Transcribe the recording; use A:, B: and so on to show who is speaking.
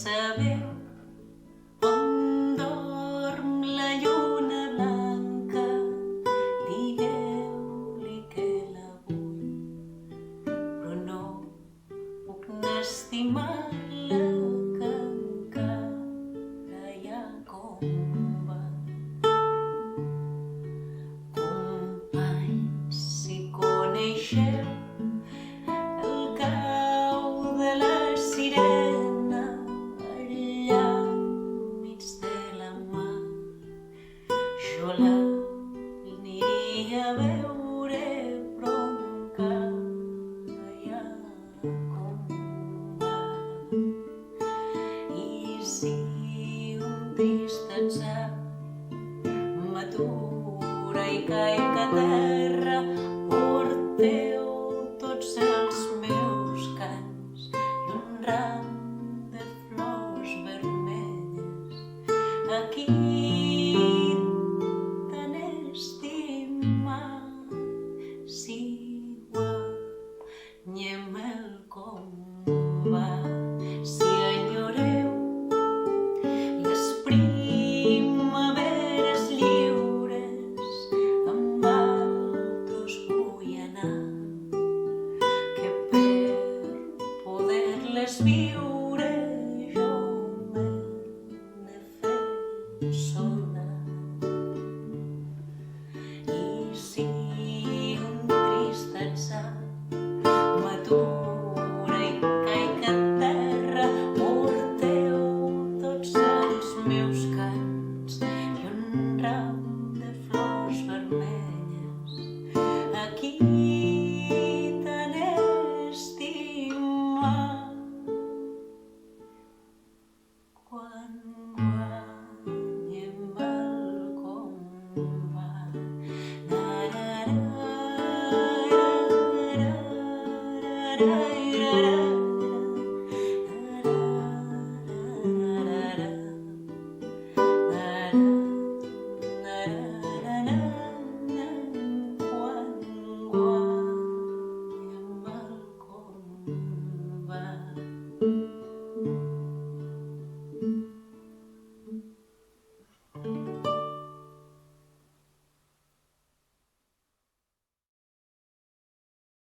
A: sabeu on dorm la lluna blanca, digueu-li que la vull, però no puc n'estimar-la, que encara hi ha com va. Companys, si coneixeu el cau de la sirena allà enmig de la mar, jo l'aniria a veure, però encara hi ha com va. I si un trist atzar m'atura i caic a terra, porteu